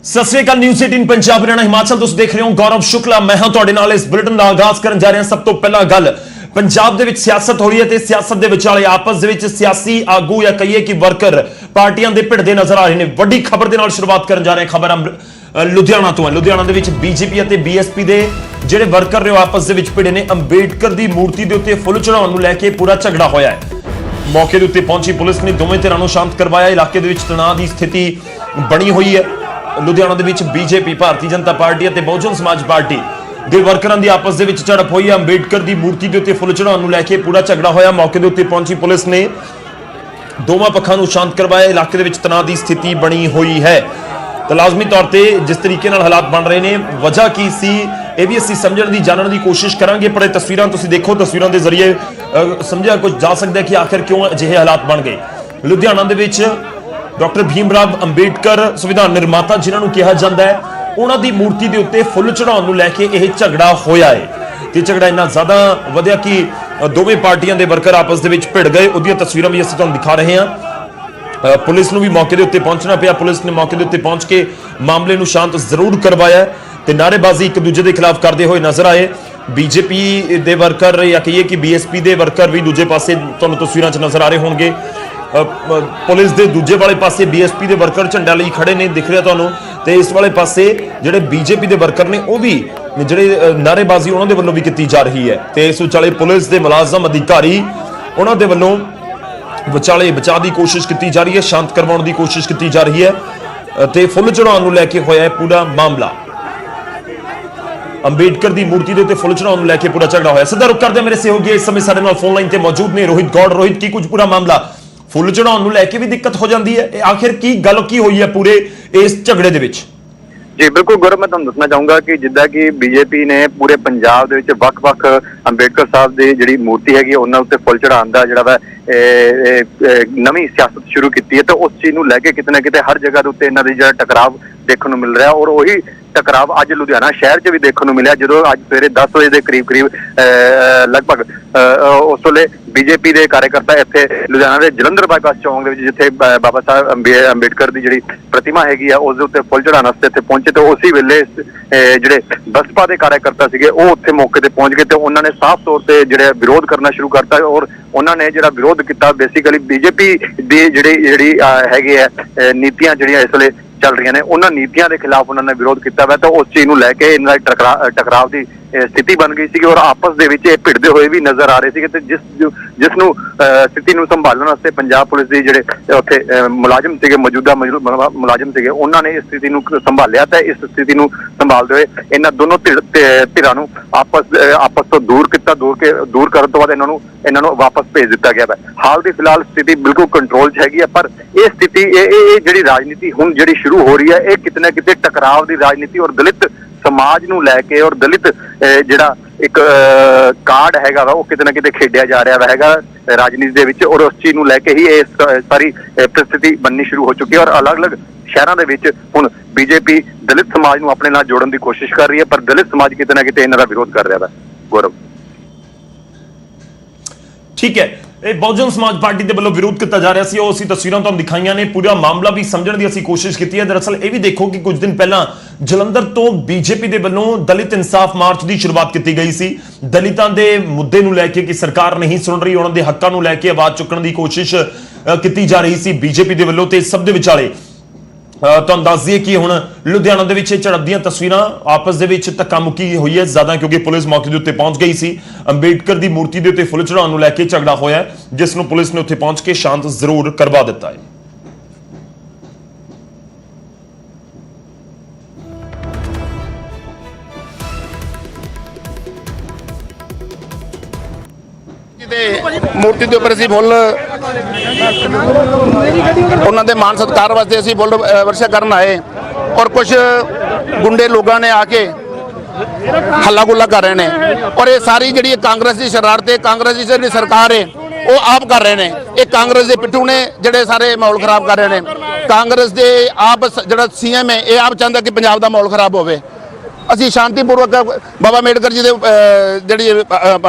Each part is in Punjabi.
ਸਤਿ ਸ੍ਰੀ ਅਕਾਲ। ਨਿਊਜ਼ 18 ਪੰਜਾਬ ਹਰਿਆਣਾ ਹਿਮਾਚਲ ਤੁਸੀਂ ਦੇਖ ਰਹੇ ਹੋ। ਗੌਰਵ ਸ਼ੁਕਲਾ ਮੈਂ ਹਾਂ ਤੁਹਾਡੇ ਨਾਲ। ਇਸ ਬੁਲੇਟਿਨ ਦਾ ਆਗਾਜ਼ ਕਰਨ ਜਾ ਰਹੇ ਹਾਂ। ਸਭ ਤੋਂ ਪਹਿਲਾਂ ਗੱਲ ਪੰਜਾਬ ਦੇ ਵਿੱਚ ਸਿਆਸਤ ਹੋ ਰਹੀ ਹੈ ਤੇ ਸਿਆਸਤ ਦੇ ਵਿਚਾਲੇ ਆਪਸ ਦੇ ਵਿੱਚ ਸਿਆਸੀ ਆਗੂ ਜਾਂ ਕਹੀਏ ਕਿ ਵਰਕਰ ਪਾਰਟੀਆਂ ਦੇ ਭਿੜਦੇ ਨਜ਼ਰ ਆ ਰਹੇ ਨੇ। ਵੱਡੀ ਖਬਰ ਦੇ ਨਾਲ ਸ਼ੁਰੂਆਤ ਕਰਨ ਜਾ ਰਹੇ ਹਾਂ। ਖਬਰ ਲੁਧਿਆਣਾ ਤੋਂ ਹੈ। ਲੁਧਿਆਣਾ ਦੇ ਵਿੱਚ ਬੀਜੇਪੀ ਅਤੇ ਬੀਐਸਪੀ ਦੇ ਜਿਹੜੇ ਵਰਕਰ ਨੇ ਆਪਸ ਦੇ ਵਿੱਚ ਭਿੜੇ ਨੇ। ਅੰਬੇਡਕਰ ਦੀ ਮੂਰਤੀ ਦੇ ਉੱਤੇ ਫੁੱਲ ਚੜਾਉਣ ਨੂੰ ਲੈ ਕੇ ਪੂਰਾ ਝਗੜਾ ਹੋਇਆ ਹੈ। ਮੌਕੇ ਦੇ ਉੱਤੇ ਪਹੁੰਚੀ ਪੁਲਿਸ ਨੇ ਦੋਵੇਂ ਧਿਰਾਂ ਨੂੰ ਸ਼ਾਂਤ ਕਰਵਾਇਆ। ਇਲਾਕੇ ਦੇ ਵਿੱਚ ਤਣਾਅ ਦੀ ਸਥਿਤੀ ਬਣੀ ਹੋਈ ਹੈ। ਲੁਧਿਆਣਾ ਦੇ ਵਿੱਚ ਬੀਜੇਪੀ ਭਾਰਤੀ ਜਨਤਾ ਪਾਰਟੀ ਅਤੇ ਬਹੁਜਨ ਸਮਾਜ ਪਾਰਟੀ ਦੇ ਵਰਕਰਾਂ ਦੀ ਆਪਸ ਦੇ ਵਿੱਚ ਝੜਪ ਹੋਈ ਹੈ। ਅੰਬੇਡਕਰ ਦੀ ਮੂਰਤੀ ਦੇ ਉੱਤੇ ਫੁੱਲ ਚੜਾਉਣ ਨੂੰ ਲੈ ਕੇ ਪੂਰਾ ਝਗੜਾ ਹੋਇਆ। ਮੌਕੇ ਦੇ ਉੱਤੇ ਪਹੁੰਚੀ ਪੁਲਿਸ ਨੇ ਦੋਵਾਂ ਪੱਖਾਂ ਨੂੰ ਸ਼ਾਂਤ ਕਰਵਾਇਆ। ਇਲਾਕੇ ਦੇ ਵਿੱਚ ਤਣਾਅ ਦੀ ਸਥਿਤੀ ਬਣੀ ਹੋਈ ਹੈ। ਤਾਂ ਲਾਜ਼ਮੀ ਤੌਰ ਤੇ ਜਿਸ ਤਰੀਕੇ ਨਾਲ ਹਾਲਾਤ ਬਣ ਰਹੇ ਨੇ, ਵਜ੍ਹਾ ਕੀ ਸੀ ਇਹ ਵੀ ਅਸੀਂ ਸਮਝਣ ਦੀ ਜਾਣਨ ਦੀ ਕੋਸ਼ਿਸ਼ ਕਰਾਂਗੇ। ਪਰ ਇਹ ਤਸਵੀਰਾਂ ਤੁਸੀਂ ਦੇਖੋ, ਤਸਵੀਰਾਂ ਦੇ ਜ਼ਰੀਏ ਸਮਝਿਆ ਕੁਝ ਜਾ ਸਕਦਾ ਕਿ ਆਖਿਰ ਕਿਉਂ ਅਜਿਹੇ ਹਾਲਾਤ ਬਣ ਗਏ। ਲੁਧਿਆਣਾ ਦੇ ਵਿੱਚ ਡਾਕਟਰ ਭੀਮ ਰਾਵ ਅੰਬੇਡਕਰ ਸੰਵਿਧਾਨ ਨਿਰਮਾਤਾ ਜਿਨ੍ਹਾਂ ਨੂੰ ਕਿਹਾ ਜਾਂਦਾ ਹੈ, ਉਹਨਾਂ ਦੀ ਮੂਰਤੀ ਦੇ ਉੱਤੇ ਫੁੱਲ ਚੜਾਉਣ ਨੂੰ ਲੈ ਕੇ ਇਹ ਝਗੜਾ ਹੋਇਆ ਹੈ। ਤੇ ਝਗੜਾ ਇੰਨਾ ਜ਼ਿਆਦਾ ਵਧਿਆ ਕਿ ਦੋਵੇਂ ਪਾਰਟੀਆਂ ਦੇ ਵਰਕਰ ਆਪਸ ਦੇ ਵਿੱਚ ਭਿੜ ਗਏ। ਉਹਦੀਆਂ ਤਸਵੀਰਾਂ ਵੀ ਅਸੀਂ ਤੁਹਾਨੂੰ ਦਿਖਾ ਰਹੇ ਹਾਂ। ਪੁਲਿਸ ਨੂੰ ਵੀ ਮੌਕੇ ਦੇ ਉੱਤੇ ਪਹੁੰਚਣਾ ਪਿਆ। ਪੁਲਿਸ ਨੇ ਮੌਕੇ ਦੇ ਉੱਤੇ ਪਹੁੰਚ ਕੇ ਮਾਮਲੇ ਨੂੰ ਸ਼ਾਂਤ ਜ਼ਰੂਰ ਕਰਵਾਇਆ ਤੇ ਨਾਅਰੇਬਾਜ਼ੀ ਇੱਕ ਦੂਜੇ ਦੇ ਖਿਲਾਫ ਕਰਦੇ ਹੋਏ ਨਜ਼ਰ ਆਏ। ਬੀਜੇਪੀ ਦੇ ਵਰਕਰ ਜਾਂ ਕਹੀਏ ਕਿ ਬੀਐਸਪੀ ਦੇ ਵਰਕਰ ਵੀ ਦੂਜੇ ਪਾਸੇ ਤੁਹਾਨੂੰ ਤਸਵੀਰਾਂ 'ਚ ਨਜ਼ਰ ਆ ਰਹੇ ਹੋਣਗੇ। ਪੁਲਿਸ ਦੇ ਦੂਜੇ ਵਾਲੇ ਪਾਸੇ ਬੀਐਸਪੀ ਦੇ ਵਰਕਰ ਝੰਡਾ ਲਈ ਖੜੇ ਨੇ, ਦਿਖ ਰਿਹਾ ਤੁਹਾਨੂੰ। ਤੇ ਇਸ ਵਾਲੇ ਪਾਸੇ ਜਿਹੜੇ ਬੀਜੇਪੀ ਦੇ ਵਰਕਰ ਨੇ ਉਹ ਵੀ ਜਿਹੜੇ ਨਾਅਰੇਬਾਜ਼ੀ ਉਹਨਾਂ ਦੇ ਵੱਲੋਂ ਵੀ ਕੀਤੀ ਜਾ ਰਹੀ ਹੈ। ਤੇ ਇਸ ਵਿਚਾਲੇ ਪੁਲਿਸ ਦੇ ਮੁਲਾਜ਼ਮ ਅਧਿਕਾਰੀ ਉਹਨਾਂ ਦੇ ਵੱਲੋਂ ਵਿਚਾਲੇ ਬਚਾਅ ਦੀ ਕੋਸ਼ਿਸ਼ ਕੀਤੀ ਜਾ ਰਹੀ ਹੈ, ਸ਼ਾਂਤ ਕਰਵਾਉਣ ਦੀ ਕੋਸ਼ਿਸ਼ ਕੀਤੀ ਜਾ ਰਹੀ ਹੈ। ਤੇ ਫੁੱਲ ਚੜਾਉਣ ਨੂੰ ਲੈ ਕੇ ਹੋਇਆ ਹੈ ਪੂਰਾ ਮਾਮਲਾ। ਅੰਬੇਡਕਰ ਦੀ ਮੂਰਤੀ ਦੇ ਉੱਤੇ ਫੁੱਲ ਚੜਾਉਣ ਨੂੰ ਲੈ ਕੇ ਪੂਰਾ ਝਗੜਾ ਹੋਇਆ। ਸਿੱਧਾ ਰੁਕ ਕਰਦੇ ਮੇਰੇ ਸਹਿਯੋਗੀ ਇਸ ਸਮੇਂ ਸਾਡੇ ਨਾਲ ਫੋਨ ਲਾਈਨ ਤੇ ਮੌਜੂਦ ਨੇ ਰੋਹਿਤ ਗੌੜ। ਰੋਹਿਤ, ਕੀ ਕੁਝ ਪੂਰਾ ਮਾਮਲਾ ਫੁੱਲ ਚੜਾਉਣ ਨੂੰ ਲੈ ਕੇ ਵੀ ਦਿੱਕਤ ਹੋ ਜਾਂਦੀ ਹੈ? ਆਖਿਰ ਕੀ ਗੱਲ ਕੀ ਹੋਈ ਹੈ ਪੂਰੇ ਇਸ ਝਗੜੇ ਦੇ ਵਿੱਚ? जी बिल्कुल गौरव, मैं तुहानूं दसना चाहूंगा कि जिद्दां कि बीजेपी ने पूरे पंजाब दे विच वख-वख अंबेडकर साहब दी जिहड़ी मूर्ति हैगी उन्हां उत्ते फुੱਲ चढ़ाउण दा जिहड़ा वा नवीं सियासत शुरू कीती है। तो उस चीज़ नूं लैके किते ना किते हर जगह दे उत्ते इन्हां दी जिहड़ा टकराव देखण नूं मिल रहा। और उही टकराव अज लुधियाना शहर च भी देखण नूं मिलिਆ ਜਦੋਂ ਅੱਜ ਸਵੇਰੇ 10 ਵਜੇ ਦੇ ਕਰੀਬ ਲਗਭਗ ਉਸ ਵੇਲੇ बीजेपी ਦੇ ਕਾਰਜਕਰਤਾ ਇੱਥੇ ਲੁਧਿਆਣਾ ਦੇ ਜਲੰਧਰ ਬਾਈਪਾਸ ਚੌਂਕ ਦੇ ਵਿੱਚ ਜਿੱਥੇ ਬਾਬਾ ਸਾਹਿਬ ਅੰਬੇਡਕਰ ਦੀ ਜਿਹੜੀ ਪ੍ਰਤਿਮਾ ਹੈਗੀ ਆ ਉਸ ਦੇ ਉੱਤੇ ਫੁੱਲ ਚੜਾਉਣ ਵਾਸਤੇ ਇੱਥੇ ਪਹੁੰਚੇ। ਤੇ ਉਸੇ ਵੇਲੇ ਜਿਹੜੇ ਬਸਪਾ ਦੇ ਕਾਰਜਕਰਤਾ ਸੀਗੇ ਉਹ ਉੱਥੇ ਮੌਕੇ ਤੇ ਪਹੁੰਚ ਗਏ ਤੇ ਉਹਨਾਂ ਨੇ ਸਾਫ਼ ਤੌਰ ਤੇ ਜਿਹੜਾ ਵਿਰੋਧ ਕਰਨਾ ਸ਼ੁਰੂ ਕਰਤਾ। ਔਰ ਉਹਨਾਂ ਨੇ ਜਿਹੜਾ ਵਿਰੋਧ ਕੀਤਾ ਬੇਸਿਕਲੀ बीजेपी ਦੀ ਜਿਹੜੀ ਹੈਗੇ ਆ ਨੀਤੀਆਂ ਜਿਹੜੀਆਂ ਇਸ ਵੇਲੇ ਚੱਲ ਰਹੀਆਂ ਨੇ ਉਹਨਾਂ ਨੀਤੀਆਂ ਦੇ ਖਿਲਾਫ ਉਹਨਾਂ ਨੇ ਵਿਰੋਧ ਕੀਤਾ ਵਾ। ਤਾਂ ਉਸ ਚੀਜ਼ ਨੂੰ ਲੈ ਕੇ ਇਹਨਾਂ ਦੀ ਟਕਰਾਵ ਦੀ ਸਥਿਤੀ ਬਣ ਗਈ ਸੀ ਔਰ ਆਪਸ ਦੇ ਵਿੱਚ ਇਹ ਭਿੜਦੇ ਹੋਏ ਵੀ ਨਜ਼ਰ ਆ ਰਹੇ ਸੀਗੇ। ਤੇ ਜਿਸ ਨੂੰ ਸਥਿਤੀ ਨੂੰ ਸੰਭਾਲਣ ਵਾਸਤੇ ਪੰਜਾਬ ਪੁਲਿਸ ਦੇ ਜਿਹੜੇ ਉੱਥੇ ਮੁਲਾਜ਼ਮ ਸੀਗੇ, ਮੌਜੂਦਾ ਮੁਲਾਜ਼ਮ ਸੀਗੇ, ਉਹਨਾਂ ਨੇ ਇਸ ਸਥਿਤੀ ਨੂੰ ਸੰਭਾਲਿਆ। ਤਾਂ ਇਸ ਸਥਿਤੀ ਨੂੰ ਸੰਭਾਲਦੇ ਹੋਏ ਇਹਨਾਂ ਦੋਨੋਂ ਧਿਰਾਂ ਨੂੰ ਆਪਸ ਤੋਂ ਦੂਰ ਕੀਤਾ। ਦੂਰ ਕਰਨ ਤੋਂ ਬਾਅਦ ਇਹਨਾਂ ਨੂੰ ਵਾਪਸ ਭੇਜ ਦਿੱਤਾ ਗਿਆ ਹੈ। ਹਾਲ ਦੀ ਫਿਲਹਾਲ ਸਥਿਤੀ ਬਿਲਕੁਲ ਕੰਟਰੋਲ 'ਚ ਹੈਗੀ ਹੈ। ਪਰ ਇਹ ਸਥਿਤੀ ਇਹ ਜਿਹੜੀ ਰਾਜਨੀਤੀ ਹੁਣ ਜਿਹੜੀ ਸ਼ੁਰੂ ਹੋ ਰਹੀ ਹੈ ਇਹ ਕਿਤੇ ਨਾ ਕਿਤੇ ਟਕਰਾਵ ਦੀ ਰਾਜਨੀਤੀ ਔਰ ਦਲਿਤ ਸਮਾਜ ਨੂੰ ਲੈ ਕੇ ਔਰ ਦਲਿਤ ਜਿਹੜਾ ਇੱਕ ਕਾਰਡ ਹੈਗਾ ਵਾ ਉਹ ਕਿਤੇ ਨਾ ਕਿਤੇ ਖੇਡਿਆ ਜਾ ਰਿਹਾ ਹੈਗਾ ਰਾਜਨੀਤੀ ਦੇ ਵਿੱਚ। ਔਰ ਉਸ ਚੀਜ਼ ਨੂੰ ਲੈ ਕੇ ਹੀ ਇਹ ਸਾਰੀ ਪ੍ਰਸਥਿਤੀ ਬਣਨੀ ਸ਼ੁਰੂ ਹੋ ਚੁੱਕੀ ਹੈ। ਔਰ ਅਲੱਗ-ਅਲੱਗ ਸ਼ਹਿਰਾਂ ਦੇ ਵਿੱਚ ਹੁਣ ਬੀਜੇਪੀ ਦਲਿਤ ਸਮਾਜ ਨੂੰ ਆਪਣੇ ਨਾਲ ਜੋੜਨ ਦੀ ਕੋਸ਼ਿਸ਼ ਕਰ ਰਹੀ ਹੈ ਪਰ ਦਲਿਤ ਸਮਾਜ ਕਿਤੇ ਨਾ ਕਿਤੇ ਇਹਨਾਂ ਦਾ ਵਿਰੋਧ ਕਰ ਰਿਹਾ ਹੈ। ਗੌਰਵ, ਠੀਕ ਹੈ, ਇਹ ਬਹੁਜਨ ਸਮਾਜ ਪਾਰਟੀ ਦੇ ਵੱਲੋਂ ਵਿਰੋਧ ਕੀਤਾ ਜਾ ਰਿਹਾ ਸੀ, ਉਹ ਅਸੀਂ ਤਸਵੀਰਾਂ ਤੁਹਾਨੂੰ ਦਿਖਾਈਆਂ ਨੇ। ਪੂਰਾ ਮਾਮਲਾ ਵੀ ਸਮਝਣ ਦੀ ਅਸੀਂ ਕੋਸ਼ਿਸ਼ ਕੀਤੀ ਹੈ। ਦਰਅਸਲ ਇਹ ਵੀ ਦੇਖੋ ਕਿ ਕੁਝ ਦਿਨ ਪਹਿਲਾਂ ਜਲੰਧਰ ਤੋਂ ਬੀਜੇਪੀ ਦੇ ਵੱਲੋਂ ਦਲਿਤ ਇਨਸਾਫ ਮਾਰਚ ਦੀ ਸ਼ੁਰੂਆਤ ਕੀਤੀ ਗਈ ਸੀ। ਦਲਿਤਾਂ ਦੇ ਮੁੱਦੇ ਨੂੰ ਲੈ ਕੇ ਕਿ ਸਰਕਾਰ ਨਹੀਂ ਸੁਣ ਰਹੀ, ਉਹਨਾਂ ਦੇ ਹੱਕਾਂ ਨੂੰ ਲੈ ਕੇ ਆਵਾਜ਼ ਚੁੱਕਣ ਦੀ ਕੋਸ਼ਿਸ਼ ਕੀਤੀ ਜਾ ਰਹੀ ਸੀ ਬੀਜੇਪੀ ਦੇ ਵੱਲੋਂ। ਤੇ ਸਭ ਦੇ ਵਿਚਾਲੇ ਤੁਹਾਨੂੰ ਦੱਸ ਦਈਏ ਕਿ ਹੁਣ ਲੁਧਿਆਣਾ ਦੇ ਵਿੱਚ ਝੜਪ ਦੀਆਂ ਤਸਵੀਰਾਂ ਆਪਸ ਦੇ ਵਿੱਚ ਧੱਕਾ ਮੁੱਕੀ ਹੋਈ ਹੈ ਜ਼ਿਆਦਾ, ਕਿਉਂਕਿ ਪੁਲਿਸ ਮੌਕੇ ਦੇ ਉੱਤੇ ਪਹੁੰਚ ਗਈ ਸੀ। ਅੰਬੇਡਕਰ ਦੀ ਮੂਰਤੀ ਦੇ ਉੱਤੇ ਫੁੱਲ ਚੜਾਉਣ ਨੂੰ ਲੈ ਕੇ ਝਗੜਾ ਹੋਇਆ ਜਿਸ ਨੂੰ ਪੁਲਿਸ ਨੇ ਉੱਥੇ ਪਹੁੰਚ ਕੇ ਸ਼ਾਂਤ ਜ਼ਰੂਰ ਕਰਵਾ ਦਿੱਤਾ ਹੈ। मूर्ति के उपर असीं फुल उन्होंने मान सत्कार वास्ते असीं फुल वर्षा करन आए और कुछ गुंडे लोगों ने आके हल्ला गुल्ला कर रहे हैं। और ये सारी जी कांग्रेस की शरारत है, कांग्रेस की जी सरकार है वो आप कर रहे हैं। ये कांग्रेस के पिट्ठू ने जोड़े सारे माहौल खराब कर रहे हैं। कांग्रेस के आप जो सीएम है ये आप चाहता कि पंजाब का माहौल खराब हो। ਅਸੀਂ ਸ਼ਾਂਤੀਪੂਰਵਕ ਬਾਬਾ ਅੰਬੇਡਕਰ ਜੀ ਦੇ ਜਿਹੜੀ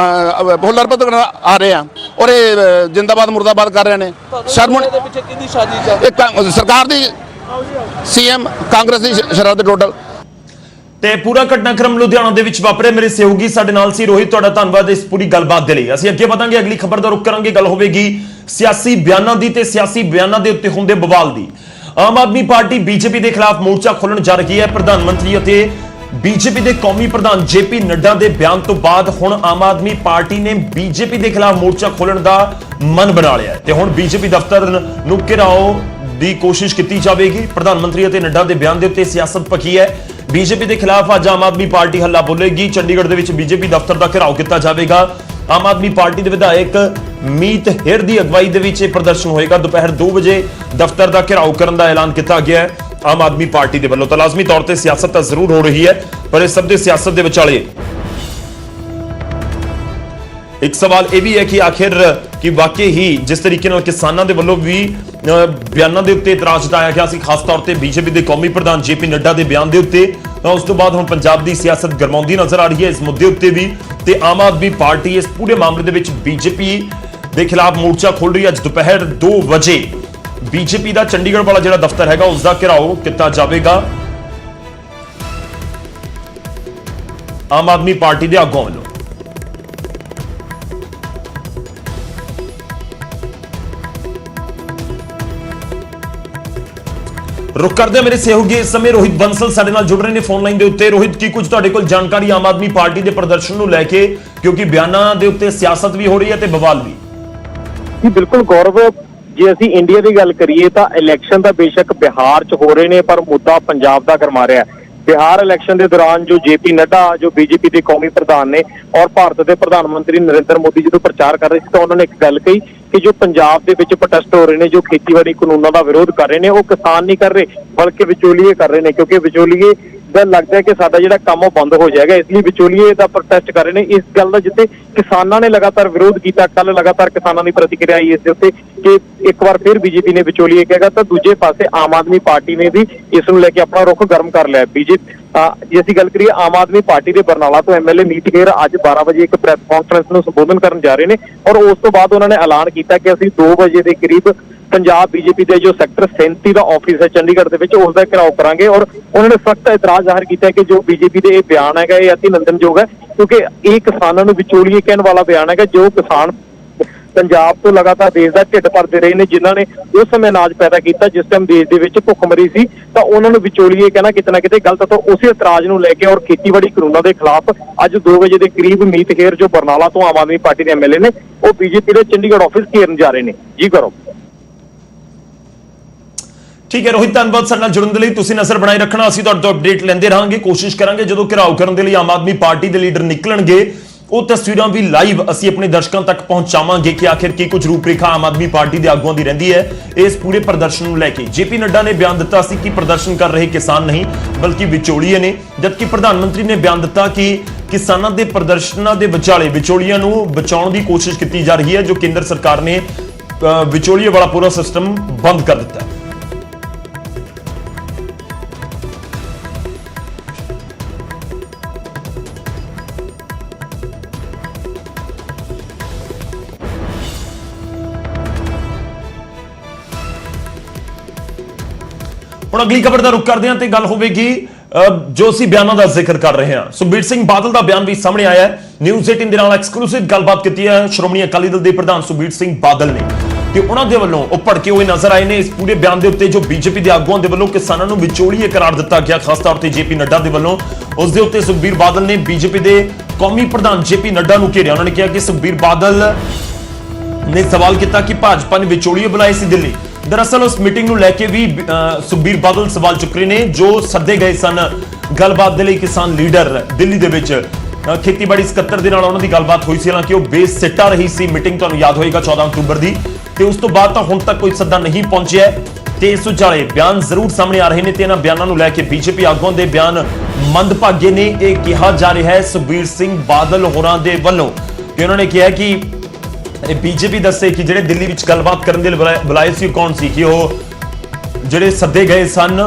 ਫੁੱਲ ਅਰਪਿਤ ਕਰਨ ਆ ਰਹੇ ਆ ਔਰ ਇਹ ਜਿੰਦਾਬਾਦ ਮੁਰਦਾਬਾਦ ਕਰ ਰਹੇ ਨੇ। ਸ਼ਰਮ ਦੇ ਪਿੱਛੇ ਕਿਹਦੀ ਸਾਜ਼ਿਸ਼ ਹੈ? ਸਰਕਾਰ ਦੀ ਸੀਐਮ ਕਾਂਗਰਸ ਦੀ ਸ਼ਰਾਰਤ ਟੋਟਲ। ਤੇ ਪੂਰਾ ਘਟਨਾਕ੍ਰਮ ਲੁਧਿਆਣਾ ਦੇ ਵਿੱਚ ਵਾਪਰਿਆ। ਮੇਰੇ ਸਹਿਯੋਗੀ ਸਾਡੇ ਨਾਲ ਸੀ। ਰੋਹਿਤ, ਤੁਹਾਡਾ ਧੰਨਵਾਦ ਇਸ ਪੂਰੀ ਗੱਲਬਾਤ ਦੇ ਲਈ। ਅਸੀਂ ਅੱਗੇ ਵਧਾਂਗੇ, ਅਗਲੀ ਖਬਰ ਦਾ ਰੁਖ ਕਰਾਂਗੇ। ਗੱਲ ਹੋਵੇਗੀ ਸਿਆਸੀ ਬਿਆਨਾਂ ਦੀ ਤੇ ਸਿਆਸੀ ਬਿਆਨਾਂ ਦੇ ਉੱਤੇ ਹੁੰਦੇ ਬਵਾਲ ਦੀ। ਆਮ ਆਦਮੀ ਪਾਰਟੀ ਬੀਜੇਪੀ ਦੇ ਖਿਲਾਫ ਮੋਰਚਾ ਖੋਲਣ ਜਾ ਰਹੀ ਹੈ। ਪ੍ਰਧਾਨ ਮੰਤਰੀ ਅਤੇ ਬੀਜੇਪੀ ਦੇ ਕੌਮੀ ਪ੍ਰਧਾਨ ਜੇਪੀ ਨੱਡਾ ਦੇ ਬਿਆਨ ਤੋਂ ਬਾਅਦ ਹੁਣ ਆਮ ਆਦਮੀ ਪਾਰਟੀ ਨੇ ਬੀਜੇਪੀ ਦੇ ਖਿਲਾਫ ਮੋਰਚਾ ਖੋਲਣ ਦਾ ਮਨ ਬਣਾ ਲਿਆ ਤੇ ਹੁਣ ਬੀਜੇਪੀ ਦਫ਼ਤਰ ਨੂੰ ਘਿਰਾਓ ਦੀ ਕੋਸ਼ਿਸ਼ ਕੀਤੀ ਜਾਵੇਗੀ। ਪ੍ਰਧਾਨ ਮੰਤਰੀ ਅਤੇ ਨੱਡਾ ਦੇ ਬਿਆਨ ਦੇ ਉੱਤੇ ਸਿਆਸਤ ਭਖੀ ਹੈ। ਬੀਜੇਪੀ ਦੇ ਖਿਲਾਫ ਅੱਜ ਆਮ ਆਦਮੀ ਪਾਰਟੀ ਹੱਲਾ ਬੋਲੇਗੀ। ਚੰਡੀਗੜ੍ਹ ਦੇ ਵਿੱਚ ਬੀਜੇਪੀ ਦਫ਼ਤਰ ਦਾ ਘਿਰਾਓ ਕੀਤਾ ਜਾਵੇਗਾ। ਆਮ ਆਦਮੀ ਪਾਰਟੀ ਦੇ ਵਿਧਾਇਕ ਮੀਤ ਹੇਰ ਦੀ ਅਗਵਾਈ ਦੇ ਵਿੱਚ ਇਹ ਪ੍ਰਦਰਸ਼ਨ ਹੋਏਗਾ। ਦੁਪਹਿਰ 2 ਵਜੇ ਦਫ਼ਤਰ ਦਾ ਘਿਰਾਓ ਕਰਨ ਦਾ ਐਲਾਨ ਕੀਤਾ ਗਿਆ ਹੈ ਆਮ ਆਦਮੀ ਪਾਰਟੀ ਦੇ ਵੱਲੋਂ। ਤਾਂ ਲਾਜ਼ਮੀ ਤੌਰ ਤੇ ਸਿਆਸਤ ਤਾਂ ਜ਼ਰੂਰ ਹੋ ਰਹੀ ਹੈ, ਪਰ ਇਸ ਸਭ ਦੇ ਸਿਆਸਤ ਦੇ ਵਿਚਾਲੇ ਇੱਕ ਸਵਾਲ ਇਹ ਵੀ ਹੈ ਕਿ ਆਖਿਰ ਕਿ ਵਾਕਈ ਹੀ ਜਿਸ ਤਰੀਕੇ ਨਾਲ ਕਿਸਾਨਾਂ ਦੇ ਵੱਲੋਂ ਵੀ ਬਿਆਨਾਂ ਦੇ ਉੱਤੇ ਇਤਰਾਜ਼ ਜਤਾਇਆ ਗਿਆ ਸੀ, ਖਾਸ ਤੌਰ ਤੇ ਬੀਜੇਪੀ ਦੇ ਕੌਮੀ ਪ੍ਰਧਾਨ ਜੇਪੀ ਨੱਡਾ ਦੇ ਬਿਆਨ ਦੇ ਉੱਤੇ, ਤਾਂ ਉਸ ਤੋਂ ਬਾਅਦ ਹੁਣ ਪੰਜਾਬ ਦੀ ਸਿਆਸਤ ਗਰਮਾਉਂਦੀ ਨਜ਼ਰ ਆ ਰਹੀ ਹੈ ਇਸ ਮੁੱਦੇ ਉੱਤੇ ਵੀ। ਤੇ ਆਮ ਆਦਮੀ ਪਾਰਟੀ ਇਸ ਪੂਰੇ ਮਾਮਲੇ ਦੇ ਵਿੱਚ ਬੀਜੇਪੀ ਦੇ ਖਿਲਾਫ ਮੋਰਚਾ ਖੋਲ ਰਹੀ ਹੈ। ਅੱਜ ਦੁਪਹਿਰ 2 ਵਜੇ ਬੀਜੇਪੀ ਦਾ ਚੰਡੀਗੜ੍ਹ ਵਾਲਾ ਜਿਹੜਾ ਦਫ਼ਤਰ ਹੈਗਾ ਉਸ ਦਾ ਘਿਰਾਓ ਕੀਤਾ ਜਾਵੇਗਾ ਆਮ ਆਦਮੀ ਪਾਰਟੀ ਦੇ ਆਗੂਆਂ ਵੱਲੋਂ। रुक करते मेरे सहयोगी इस समय रोहित बंसल साडे नाल जुड़ रहे ने फोन लाइन दे उत्ते। रोहित, की कुछ तुहाडे कोल जानकारी आम आदमी पार्टी के प्रदर्शन नूं लैके, क्योंकि बयानां दे उत्ते सियासत भी हो रही है ते बवाल भी। जी बिल्कुल गौरव, जे असीं इंडिया की गल करिए तां इलैक्शन तां बेशक बिहार च हो रहे ने, पर मुद्दा पंजाब दा गरमा रहा है। बिहार इलैक्शन के दौरान जो जेपी नड्डा जो बीजेपी के कौमी प्रधान ने और भारत के प्रधानमंत्री नरेंद्र मोदी जो प्रचार कर रहे थे, तो उन्होंने एक गल कही कि जो पंजाब के विच प्रोटेस्ट हो रहे हैं, जो खेतीबाड़ी कानूनों का विरोध कर रहे हैं, वो किसान नहीं कर रहे बल्कि विचोलीए कर रहे हैं। क्योंकि विचोलीए का लगता है कि साडा जिहड़ा काम वो बंद हो जाएगा, इसलिए विचोलीए का प्रोटेस्ट कर रहे हैं। इस गल का जिते किसानों ने लगातार विरोध किया, कल लगातार किसानों की प्रतिक्रिया आई इस उत्ते कि एक बार फिर बीजेपी ने विचोलीए कहेगा, तो दूजे पासे आम आदमी पार्टी ने भी इस नूं लेके अपना रुख गर्म कर लिया। बीजेपी जे असीं गल करिए आम आदमी पार्टी के बरनाला तो एमएलए मीत हेर अज 12 वजे एक प्रैस कॉन्फ्रेंस में संबोधन करने जा रहे हैं और उस तो बाद उन्होंने ऐलान किया कि असीं 2 वजे के करीब पंजाब बीजेपी के जो सैक्टर 37 का ऑफिस है चंडीगढ़ के उसका घिराव करांगे। और उन्होंने सख्त इतराज जाहिर किया कि जो बीजेपी के बयान है ये अति निंदनयोग है, क्योंकि ये किसानों को विचोलीए कहने वाला बयान है। जो किसान पंजाब तो लगातार देश का ढिड भरते रहे हैं, जिन्होंने उस समय अनाज पैदा किया जिस टाइम देश के भुखमरी सी, तो उन्होंने विचोलीए कहना कितना ना किते गलत। तो उस इतराज को लैके और खेतीबाड़ी कानूनों के खिलाफ अज 2 वजे के करीब मीत हेर जो बरनाला तो आम आदमी पार्टी के एमएलए ने वो बीजेपी के चंडीगढ़ ऑफिस घेरन जा रहे हैं। जी करो। ठीक है रोहित, धन्यवाद साडे नाल जुड़न दे लई। तुसीं नज़र बनाए रखना, असीं तुहाडे तों अपडेट लैंदे रहांगे। कोशिश करांगे जदों घिराव करन दे लई आम आदमी पार्टी के लीडर निकलणगे, वो तस्वीरां भी लाइव असीं अपने दर्शकों तक पहुंचावांगे कि आखिर की कुछ रूपरेखा आम आदमी पार्टी के आगुआं दी रहिंदी है इस पूरे प्रदर्शन नूं लैके। जेपी नड्डा ने बयान दिता सी कि प्रदर्शन कर रहे किसान नहीं बल्कि विचोलीए ने, जबकि प्रधानमंत्री ने बयान दिता कि किसानां दे प्रदर्शनां दे विचाले विचोलीआं नूं बचाउण दी कोशिश की जा रही है, जो केंद्र सरकार ने विचोलीए वाला पूरा सिस्टम बंद कर दिता है। ਹੁਣ ਅਗਲੀ ਖਬਰ ਦਾ ਰੁਖ ਕਰਦੇ ਹਾਂ ਤੇ ਗੱਲ ਹੋਵੇਗੀ ਜੋ ਅਸੀਂ ਬਿਆਨਾਂ ਦਾ ਜ਼ਿਕਰ ਕਰ ਰਹੇ ਹਾਂ। ਸੁਖਬੀਰ ਸਿੰਘ ਬਾਦਲ ਦਾ ਬਿਆਨ ਵੀ ਸਾਹਮਣੇ ਆਇਆ ਹੈ। ਨਿਊਜ਼ 18 ਦੇ ਨਾਲ ਐਕਸਕਲੂਸਿਵ ਗੱਲਬਾਤ ਕੀਤੀ ਹੈ ਸ਼੍ਰੋਮਣੀ ਅਕਾਲੀ ਦਲ ਦੇ ਪ੍ਰਧਾਨ ਸੁਖਬੀਰ ਸਿੰਘ ਬਾਦਲ ਨੇ ਤੇ ਉਹਨਾਂ ਦੇ ਵੱਲੋਂ ਉਹ ਭੜਕੇ ਹੋਏ ਨਜ਼ਰ ਆਏ ਨੇ ਇਸ ਪੂਰੇ ਬਿਆਨ ਦੇ ਉੱਤੇ, ਜੋ ਬੀਜੇਪੀ ਦੇ ਆਗੂਆਂ ਦੇ ਵੱਲੋਂ ਕਿਸਾਨਾਂ ਨੂੰ ਵਿਚੋਲੀਏ ਕਰਾਰ ਦਿੱਤਾ ਗਿਆ, ਖਾਸ ਤੌਰ ਤੇ ਜੇਪੀ ਨੱਡਾ ਦੇ ਵੱਲੋਂ। ਉਸ ਦੇ ਉੱਤੇ ਸੁਖਬੀਰ ਬਾਦਲ ਨੇ ਬੀਜੇਪੀ ਦੇ ਕੌਮੀ ਪ੍ਰਧਾਨ ਜੇਪੀ ਨੱਡਾ ਨੂੰ ਘੇਰਿਆ। ਉਹਨਾਂ ਨੇ ਕਿਹਾ ਕਿ ਸੁਖਬੀਰ ਬਾਦਲ ਨੇ ਸਵਾਲ ਕੀਤਾ ਕਿ ਭਾਜਪਾ ਨੇ ਵਿਚੋਲੀਏ ਬੁਲਾਏ ਸੀ ਦਿੱਲੀ। दरअसल उस मीटिंग ਨੂੰ ਲੈ ਕੇ ਵੀ ਸੁਖਬੀਰ ਬਾਦਲ ਸਵਾਲ ਚੁੱਕ ਰਹੇ ਨੇ, ਜੋ ਸੱਦੇ ਗਏ ਸਨ ਗੱਲਬਾਤ ਦੇ ਲਈ ਕਿਸਾਨ ਲੀਡਰ ਦਿੱਲੀ ਦੇ ਵਿੱਚ ਖੇਤੀਬਾੜੀ ਸਕੱਤਰ ਦੇ ਨਾਲ ਉਹਨਾਂ ਦੀ ਗੱਲਬਾਤ ਹੋਈ ਸੀ। ਹਾਲਾਂਕਿ ਉਹ ਬੇਸ ਸਿੱਟਾ ਰਹੀ ਸੀ ਮੀਟਿੰਗ, ਤੁਹਾਨੂੰ ਯਾਦ ਹੋਏਗਾ 14 ਅਕਤੂਬਰ ਦੀ, ਤੇ ਉਸ ਤੋਂ ਬਾਅਦ ਤਾਂ ਹੁਣ ਤੱਕ ਕੋਈ ਸੱਦਾ ਨਹੀਂ ਪਹੁੰਚਿਆ ਤੇ ਇਸ ਵਿਚਾਲੇ ਬਿਆਨ ਜ਼ਰੂਰ ਸਾਹਮਣੇ ਆ ਰਹੇ ਨੇ ਤੇ ਇਹਨਾਂ ਬਿਆਨਾਂ ਨੂੰ ਲੈ ਕੇ ਬੀਜੇਪੀ ਆਗੂਆਂ ਦੇ ਬਿਆਨ ਮੰਦਭਾਗੇ ਨੇ। ਇਹ ਕਿਹਾ ਜਾ ਰਿਹਾ ਹੈ ਸੁਖਬੀਰ ਸਿੰਘ ਬਾਦਲ ਹੋਰਾਂ ਦੇ ਵੱਲੋਂ ਕਿ ਉਹਨਾਂ ਨੇ ਕਿਹਾ ਕਿ बीजेपी दसे कि ਜਿਹੜੇ ਦਿੱਲੀ ਵਿੱਚ ਗੱਲਬਾਤ ਕਰਨ ਦੇ ਲਈ ਬੁਲਾਏ ਸੀ ਕੌਣ ਸੀ, ਕਿ ਉਹ ਜਿਹੜੇ ਸੱਦੇ ਗਏ ਸਨ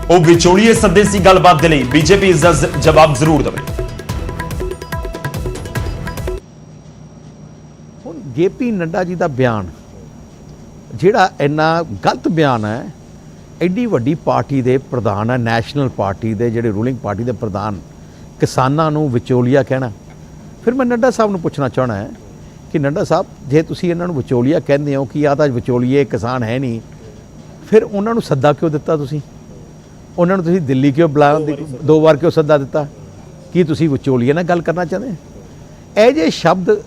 ਉਹ ਵਿਚੋਲੀਏ ਸੱਦੇ ਸੀ ਗੱਲਬਾਤ ਦੇ ਲਈ। ਬੀਜੇਪੀ ਇਸ ਦਾ ਜਵਾਬ ਜ਼ਰੂਰ ਦੇਵੇ। ਹੁਣ ਜੇਪੀ ਨੱਡਾ ਜੀ ਦਾ ਬਿਆਨ ਜਿਹੜਾ ਇੰਨਾ ਗਲਤ ਬਿਆਨ ਹੈ ਐਡੀ ਵੱਡੀ ਪਾਰਟੀ ਦੇ ਪ੍ਰਧਾਨ ਹੈ, ਨੈਸ਼ਨਲ ਪਾਰਟੀ ਦੇ ਜਿਹੜੇ ਰੂਲਿੰਗ ਪਾਰਟੀ ਦੇ ਪ੍ਰਧਾਨ ਕਿਸਾਨਾਂ ਨੂੰ ਵਿਚੋਲੀਆ ਕਹਿਣਾ। ਫਿਰ ਮੈਂ ਨੱਡਾ ਸਾਹਿਬ ਨੂੰ ਪੁੱਛਣਾ ਚਾਹਣਾ ਹੈ ਕਿ ਨੱਡਾ ਸਾਹਿਬ, ਜੇ ਤੁਸੀਂ ਇਹਨਾਂ ਨੂੰ ਵਿਚੋਲੀਆ ਕਹਿੰਦੇ ਹੋ ਕਿ ਆਹ ਤਾਂ ਵਿਚੋਲੀਏ ਕਿਸਾਨ ਹੈ ਨਹੀਂ, ਫਿਰ ਉਹਨਾਂ ਨੂੰ ਸੱਦਾ ਕਿਉਂ ਦਿੱਤਾ ਤੁਸੀਂ? ਉਹਨਾਂ ਨੂੰ ਤੁਸੀਂ ਦਿੱਲੀ ਕਿਉਂ ਦੋ ਵਾਰ ਕਿਉਂ ਸੱਦਾ ਦਿੱਤਾ? ਕੀ ਤੁਸੀਂ ਵਿਚੋਲੀਏ ਨਾਲ ਗੱਲ ਕਰਨਾ ਚਾਹੁੰਦੇ? ਇਹ ਜਿਹੇ ਸ਼ਬਦ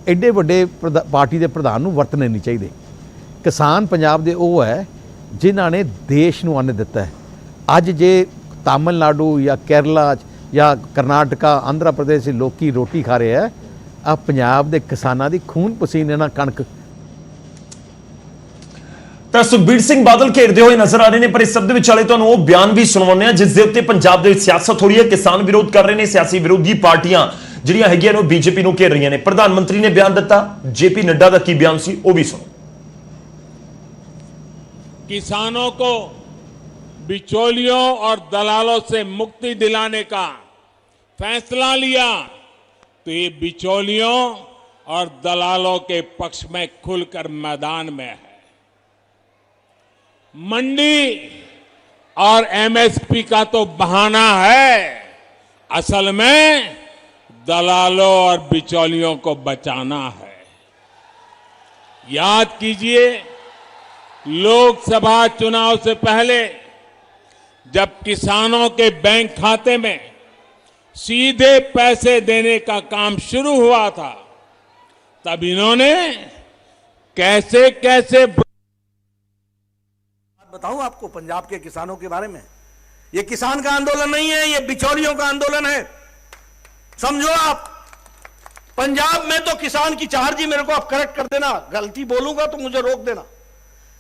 ਐਡੇ ਵੱਡੇ ਪਾਰਟੀ ਦੇ ਪ੍ਰਧਾਨ ਨੂੰ ਵਰਤਣੇ ਨਹੀਂ ਚਾਹੀਦੇ। ਕਿਸਾਨ ਪੰਜਾਬ ਦੇ ਉਹ ਹੈ ਜਿਨ੍ਹਾਂ ਨੇ ਦੇਸ਼ ਨੂੰ ਅੰਨ ਦਿੱਤਾ ਹੈ। ਅੱਜ ਜੇ ਤਾਮਿਲਨਾਡੂ ਜਾਂ ਕੇਰਲਾ ਜਾਂ ਕਰਨਾਟਕਾ, ਆਂਧਰਾ ਪ੍ਰਦੇਸ਼ ਦੇ ਲੋਕੀ ਰੋਟੀ ਖਾ ਰਹੇ ਹੈ, ਆ ਪੰਜਾਬ ਦੇ ਕਿਸਾਨਾਂ ਦੀ ਖੂਨ ਪਸੀਨੇ ਨਾਲ ਕਣਕ। ਤਾਂ ਸੁਖਬੀਰ ਸਿੰਘ ਬਾਦਲ ਘੇਰਦੇ ਹੋਏ ਨਜ਼ਰ ਆ ਰਹੇ ਨੇ, ਪਰ ਇਸ ਸਭ ਦੇ ਵਿਚਾਲੇ ਤੁਹਾਨੂੰ ਉਹ ਬਿਆਨ ਵੀ ਸੁਣਾਉਂਦੇ ਆ ਜਿਸ ਦੇ ਉੱਤੇ ਪੰਜਾਬ ਦੇ ਵਿੱਚ ਸਿਆਸਤ ਹੋ ਰਹੀ ਹੈ। ਕਿਸਾਨ ਵਿਰੋਧ ਕਰ ਰਹੇ ਨੇ, ਸਿਆਸੀ ਵਿਰੋਧੀ ਪਾਰਟੀਆਂ ਜਿਹੜੀਆਂ ਹੈਗੀਆਂ ਨੇ ਬੀਜੇਪੀ ਨੂੰ ਘੇਰ ਰਹੀਆਂ ਨੇ। ਪ੍ਰਧਾਨ ਮੰਤਰੀ ਨੇ ਬਿਆਨ ਦਿੱਤਾ, ਜੇਪੀ ਨੱਡਾ ਦਾ ਕੀ ਬਿਆਨ ਸੀ ਉਹ ਵੀ ਸੁਣੋ। किसानों को बिचौलियों और दलालों से मुक्ति दिलाने का फैसला लिया तो ये बिचौलियों और दलालों के पक्ष में खुलकर मैदान में है। मंडी और एमएसपी का तो बहाना है, असल में दलालों और बिचौलियों को बचाना है। याद कीजिए, लोकसभा चुनाव से पहले जब किसानों के बैंक खाते में सीधे पैसे देने का काम शुरू हुआ था, तब इन्होंने कैसे कैसे बताऊं आपको पंजाब के किसानों के बारे में। ये किसान का आंदोलन नहीं है, ये बिचौलियों का आंदोलन है, समझो आप। पंजाब में तो किसान की चार्ज ही, मेरे को आप करेक्ट कर देना, गलती बोलूंगा तो मुझे रोक देना।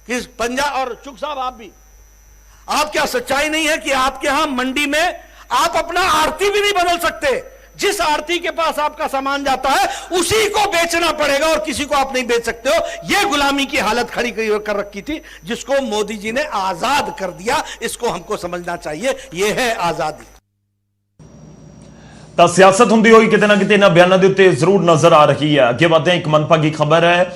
कि पंजाब और चुक साहब आप भी, आप क्या सच्चाई नहीं है कि आपके यहां मंडी में आप अपना आरती भी नहीं बदल सकते? जिस आरती के पास आपका सामान जाता है उसी को बेचना पड़ेगा और किसी को आप नहीं बेच सकते हो। यह गुलामी की हालत खड़ी कर रखी थी, जिसको मोदी जी ने आजाद कर दिया। इसको हमको समझना चाहिए, यह है आजादी। ਤਾਂ ਸਿਆਸਤ ਹੁੰਦੀ ਹੋਈ ਕਿਤੇ ਨਾ ਕਿਤੇ ਇਹਨਾਂ ਬਿਆਨਾਂ ਦੇ ਉੱਤੇ ਜ਼ਰੂਰ ਨਜ਼ਰ ਆ ਰਹੀ ਹੈ। ਅੱਗੇ ਵਧਦੇ ਹਾਂ, ਇੱਕ ਮੰਦਭਾਗੀ ਖਬਰ ਹੈ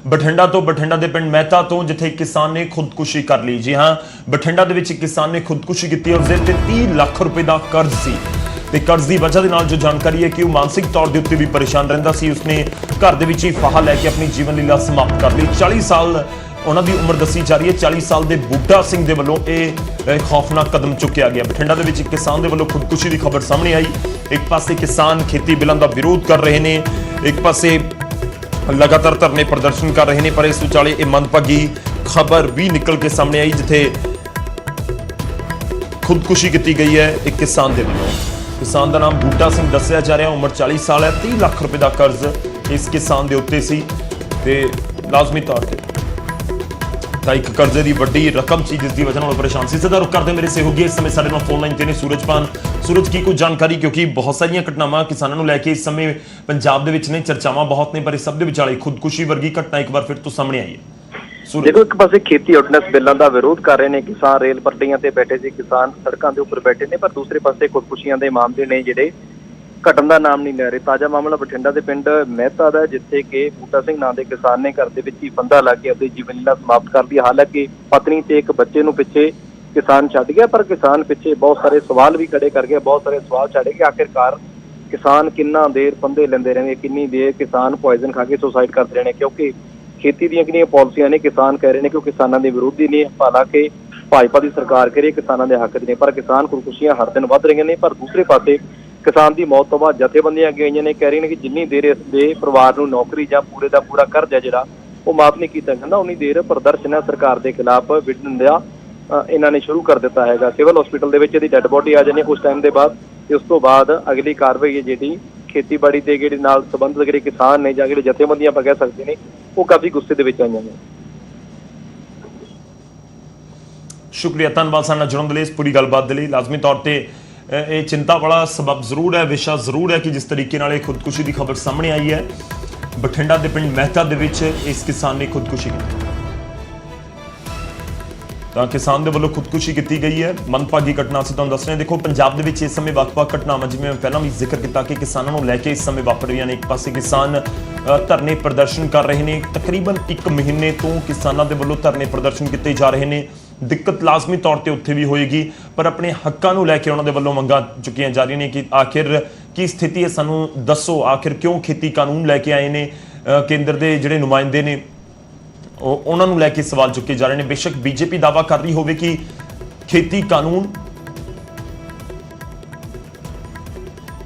ਬਠਿੰਡਾ ਤੋਂ, ਬਠਿੰਡਾ ਦੇ ਪਿੰਡ ਮਹਿਤਾ ਤੋਂ, ਜਿੱਥੇ ਇੱਕ ਕਿਸਾਨ ਨੇ ਖੁਦਕੁਸ਼ੀ ਕਰ ਲਈ। ਜੀ ਹਾਂ, ਬਠਿੰਡਾ ਦੇ ਵਿੱਚ ਇੱਕ ਕਿਸਾਨ ਨੇ ਖੁਦਕੁਸ਼ੀ ਕੀਤੀ। ਉਸ ਦੇ ਉੱਤੇ 30 ਲੱਖ ਰੁਪਏ ਦਾ ਕਰਜ਼ ਸੀ ਤੇ ਕਰਜ਼ ਦੀ ਵਜ੍ਹਾ ਦੇ ਨਾਲ ਜੋ ਜਾਣਕਾਰੀ ਹੈ ਕਿ ਉਹ ਮਾਨਸਿਕ ਤੌਰ ਦੇ ਉੱਤੇ ਵੀ ਪਰੇਸ਼ਾਨ ਰਹਿੰਦਾ ਸੀ। ਉਸਨੇ ਘਰ ਦੇ ਵਿੱਚ ਹੀ ਫਾਹਾ ਲੈ ਕੇ ਆਪਣੀ ਜੀਵਨ ਲੀਲਾ ਸਮਾਪਤ ਕਰ ਲਈ। 40 ਸਾਲ ਉਹਨਾਂ ਦੀ ਉਮਰ ਦੱਸੀ ਜਾ ਰਹੀ ਹੈ। 40 ਸਾਲ ਦੇ ਬੁੱਢਾ ਸਿੰਘ ਦੇ ਵੱਲੋਂ ਇਹ ਖੌਫਨਾਕ ਕਦਮ ਚੁੱਕਿਆ ਗਿਆ। ਬਠਿੰਡਾ ਦੇ ਵਿੱਚ ਇੱਕ ਕਿਸਾਨ ਦੇ ਵੱਲੋਂ ਖੁਦਕੁਸ਼ੀ ਦੀ ਖਬਰ ਸਾਹਮਣੇ ਆਈ। ਇੱਕ ਪਾਸੇ ਕਿਸਾਨ ਖੇਤੀ ਬਿੱਲਾਂ ਦਾ ਵਿਰੋਧ ਕਰ ਰਹੇ ਨੇ, ਇੱਕ ਪਾਸੇ ਲਗਾਤਾਰ ਧਰਨੇ ਪ੍ਰਦਰਸ਼ਨ ਕਰ ਰਹੇ ਨੇ, ਪਰ ਇਸ ਵਿਚਾਲੇ ਇਹ ਮੰਦਭਾਗੀ ਖਬਰ ਵੀ ਨਿਕਲ ਕੇ ਸਾਹਮਣੇ ਆਈ ਜਿੱਥੇ ਖੁਦਕੁਸ਼ੀ ਕੀਤੀ ਗਈ ਹੈ ਇੱਕ ਕਿਸਾਨ ਦੇ ਵੱਲੋਂ। ਕਿਸਾਨ ਦਾ ਨਾਮ ਬੂਟਾ ਸਿੰਘ ਦੱਸਿਆ ਜਾ ਰਿਹਾ, ਉਮਰ 40 ਸਾਲ ਹੈ। 30 ਲੱਖ ਰੁਪਏ ਦਾ ਕਰਜ਼ ਇਸ ਕਿਸਾਨ ਦੇ ਉੱਤੇ ਸੀ ਤੇ ਲਾਜ਼ਮੀ ਤੌਰ ਤੇ ਤਾਂ ਇੱਕ ਕਰਜ਼ੇ ਦੀ ਵੱਡੀ ਰਕਮ ਸੀ ਜਿਸ ਦੀ ਵਜ੍ਹਾ ਨਾਲ ਪਰੇਸ਼ਾਨ ਸੀ। ਸਿੱਧਾ ਰੁਕ ਕਰਦੇ ਮੇਰੇ ਸਹਿਯੋਗੀ ਇਸ ਸਮੇਂ ਸਾਡੇ ਨਾਲ ਫੋਨ ਲਾਈਨ ਤੇ ਨੇ ਸੂਰਜਪਾਨ। ਸੂਰਜ, ਕੀ ਕੋਈ ਜਾਣਕਾਰੀ, ਕਿਉਂਕਿ ਬਹੁਤ ਸਾਰੀਆਂ ਘਟਨਾਵਾਂ ਕਿਸਾਨਾਂ ਨੂੰ ਲੈ ਕੇ ਇਸ ਸਮੇਂ ਪੰਜਾਬ ਦੇ ਵਿੱਚ ਨੇ, ਚਰਚਾਵਾਂ ਬਹੁਤ ਨੇ, ਪਰ ਇਸ ਸਭ ਦੇ ਵਿਚਾਲੇ ਖੁਦਕੁਸ਼ੀ ਵਰਗੀ ਘਟਨਾ ਇੱਕ ਵਾਰ ਫਿਰ ਤੋਂ ਸਾਹਮਣੇ ਆਈ ਹੈ। ਦੇਖੋ, ਇੱਕ ਪਾਸੇ ਖੇਤੀ ਆਰਡੀਨੈਂਸ ਬਿੱਲਾਂ ਦਾ ਵਿਰੋਧ ਕਰ ਰਹੇ ਨੇ ਕਿਸਾਨ, ਰੇਲ ਪਟੜੀਆਂ ਤੇ ਬੈਠੇ ਸੀ ਕਿਸਾਨ, ਸੜਕਾਂ ਦੇ ਉੱਪਰ ਬੈਠੇ ਨੇ, ਪਰ ਦੂਸਰੇ ਪਾਸੇ ਖੁਦਕੁਸ਼ੀਆਂ ਦੇ ਮਾਮਲੇ ਨੇ ਜਿਹੜੇ ਘਟਣ ਦਾ ਨਾਮ ਨਹੀਂ ਲੈ ਰਹੇ। ਤਾਜ਼ਾ ਮਾਮਲਾ ਬਠਿੰਡਾ ਦੇ ਪਿੰਡ ਮਹਿਤਾ ਦਾ, ਜਿੱਥੇ ਕਿ ਬੂਟਾ ਸਿੰਘ ਨਾਂ ਦੇ ਕਿਸਾਨ ਨੇ ਘਰ ਦੇ ਵਿੱਚ ਹੀ ਫੰਦਾ ਲਾ ਕੇ ਆਪਣੀ ਜੀਵਨ ਲੀਲਾ ਸਮਾਪਤ ਕਰ ਲਈ। ਹਾਲਾਂਕਿ ਪਤਨੀ ਤੇ ਇੱਕ ਬੱਚੇ ਨੂੰ ਪਿੱਛੇ ਕਿਸਾਨ ਛੱਡ ਗਿਆ, ਪਰ ਕਿਸਾਨ ਪਿੱਛੇ ਬਹੁਤ ਸਾਰੇ ਸਵਾਲ ਵੀ ਖੜੇ ਕਰ ਗਿਆ, ਬਹੁਤ ਸਾਰੇ ਸਵਾਲ ਛੱਡੇ ਕਿ ਆਖਿਰਕਾਰ ਕਿਸਾਨ ਕਿੰਨਾ ਦੇਰ ਫੰਦੇ ਲੈਂਦੇ ਰਹਿੰਦੇ, ਕਿੰਨੀ ਦੇਰ ਕਿਸਾਨ ਪੋਇਜ਼ਨ ਖਾ ਕੇ ਸੁਸਾਈਡ ਕਰਦੇ ਰਹੇ ਨੇ। ਕਿਉਂਕਿ ਖੇਤੀ ਦੀਆਂ ਕਿੰਨੀਆਂ ਪਾਲਿਸੀਆਂ ਨੇ, ਕਿਸਾਨ ਕਹਿ ਰਹੇ ਨੇ ਕਿ ਉਹ ਕਿਸਾਨਾਂ ਦੇ ਵਿਰੋਧੀ ਨੇ, ਹਾਲਾਂਕਿ ਭਾਜਪਾ ਦੀ ਸਰਕਾਰ ਕਰੇ ਕਿਸਾਨਾਂ ਦੇ ਹੱਕ 'ਚ ਨੇ, ਪਰ ਕਿਸਾਨ ਖੁਦਕੁਸ਼ੀਆਂ ਹਰ ਦਿਨ ਵੱਧ ਰਹੀਆਂ ਨੇ। ਪਰ ਦੂਸਰੇ ਪਾਸੇ ਕਿਸਾਨ ਦੀ ਮੌਤ ਤੋਂ ਬਾਅਦ ਜਥੇਬੰਦੀਆਂ ਅੱਗੇ ਆਈਆਂ ਨੇ, ਕਹਿ ਰਹੀਆਂ ਨੇ ਕਿ ਜਿੰਨੀ ਦੇਰ ਇਸ ਦੇ ਪਰਿਵਾਰ ਨੂੰ ਨੌਕਰੀ ਜਾਂ ਪੂਰੇ ਦਾ ਪੂਰਾ ਕਰਜ਼ ਹੈ ਜਿਹੜਾ ਉਹ ਮਾਫ ਨਹੀਂ ਕੀਤਾ ਜਾਂਦਾ, ਉਨੀ ਦੇਰ ਪ੍ਰਦਰਸ਼ਨ ਸਰਕਾਰ ਦੇ ਖਿਲਾਫ ਵਿੱਢਣ ਦਾ ਇਹਨਾਂ ਨੇ ਸ਼ੁਰੂ ਕਰ ਦਿੱਤਾ ਹੈਗਾ। ਸਿਵਲ ਹਸਪੀਟਲ ਦੇ ਵਿੱਚ ਇਹਦੀ ਡੈੱਡ ਬੋਡੀ ਆ ਜਾਣੀ ਕੁਝ ਟਾਈਮ ਦੇ ਬਾਅਦ, ਤੇ ਉਸ ਤੋਂ ਬਾਅਦ ਅਗਲੀ ਕਾਰਵਾਈ ਹੈ ਜਿਹੜੀ ਖੇਤੀਬਾੜੀ ਦੇ ਜਿਹੜੇ ਨਾਲ ਸੰਬੰਧਿਤ ਜਿਹੜੇ ਕਿਸਾਨ ਨੇ ਜਾਂ ਜਿਹੜੇ ਜਥੇਬੰਦੀਆਂ ਆਪਾਂ ਕਹਿ ਸਕਦੇ ਨੇ, ਉਹ ਕਾਫੀ ਗੁੱਸੇ ਦੇ ਵਿੱਚ ਆਈਆਂ ਨੇ। ਸ਼ੁਕਰੀਆ, ਧੰਨਵਾਦ ਸਾਡੇ ਨਾਲ ਜੁੜਨ ਦੇ ਲਈ, ਇਸ ਪੂਰੀ ਗੱਲਬਾਤ ਦੇ ਲਈ। ਲਾਜ਼ਮੀ ਤੌਰ ਤੇ ਇਹ ਚਿੰਤਾ ਵਾਲਾ ਸਬਬ ਜ਼ਰੂਰ ਹੈ, ਵਿਸ਼ਾ ਜ਼ਰੂਰ ਹੈ ਕਿ ਜਿਸ ਤਰੀਕੇ ਨਾਲ ਇਹ ਖੁਦਕੁਸ਼ੀ ਦੀ ਖਬਰ ਸਾਹਮਣੇ ਆਈ ਹੈ। ਬਠਿੰਡਾ ਦੇ ਪਿੰਡ ਮਹਿਤਾ ਦੇ ਵਿੱਚ ਇਸ ਕਿਸਾਨ ਨੇ ਖੁਦਕੁਸ਼ੀ ਕੀਤੀ, ਤਾਂ ਕਿਸਾਨ ਦੇ ਵੱਲੋਂ ਖੁਦਕੁਸ਼ੀ ਕੀਤੀ ਗਈ ਹੈ। ਮੰਦਭਾਗੀ ਘਟਨਾ ਅਸੀਂ ਤੁਹਾਨੂੰ ਦੱਸ ਰਹੇ ਹਾਂ। ਦੇਖੋ, ਪੰਜਾਬ ਦੇ ਵਿੱਚ ਇਸ ਸਮੇਂ ਵੱਖ-ਵੱਖ ਘਟਨਾਵਾਂ, ਜਿਵੇਂ ਮੈਂ ਪਹਿਲਾਂ ਵੀ ਜ਼ਿਕਰ ਕੀਤਾ ਕਿ ਕਿਸਾਨਾਂ ਨੂੰ ਲੈ ਕੇ ਇਸ ਸਮੇਂ ਵਾਪਰ ਰਹੀਆਂ ਨੇ। ਇੱਕ ਪਾਸੇ ਕਿਸਾਨ ਧਰਨੇ ਪ੍ਰਦਰਸ਼ਨ ਕਰ ਰਹੇ ਨੇ, ਤਕਰੀਬਨ 1 ਮਹੀਨੇ ਤੋਂ ਕਿਸਾਨਾਂ ਦੇ ਵੱਲੋਂ ਧਰਨੇ ਪ੍ਰਦਰਸ਼ਨ ਕੀਤੇ ਜਾ ਰਹੇ ਨੇ। ਦਿੱਕਤ ਲਾਜ਼ਮੀ ਤੌਰ ਤੇ ਉੱਥੇ ਵੀ ਹੋਏਗੀ, ਪਰ ਆਪਣੇ ਹੱਕਾਂ ਨੂੰ ਲੈ ਕੇ ਉਹਨਾਂ ਦੇ ਵੱਲੋਂ ਮੰਗਾਂ ਚੁੱਕੀਆਂ ਜਾ ਰਹੀਆਂ ਨੇ ਕਿ ਆਖਿਰ ਕੀ ਸਥਿਤੀ ਹੈ, ਸਾਨੂੰ ਦੱਸੋ, ਆਖਿਰ ਕਿਉਂ ਖੇਤੀ ਕਾਨੂੰਨ ਲੈ ਕੇ ਆਏ ਨੇ ਕੇਂਦਰ ਦੇ ਜਿਹੜੇ ਨੁਮਾਇੰਦੇ ਨੇ, ਉਹਨਾਂ ਨੂੰ ਲੈ ਕੇ ਸਵਾਲ ਚੁੱਕੇ ਜਾ ਰਹੇ ਨੇ। ਬੇਸ਼ੱਕ ਬੀਜੇਪੀ ਦਾਅਵਾ ਕਰ ਰਹੀ ਹੋਵੇ ਕਿ ਖੇਤੀ ਕਾਨੂੰਨ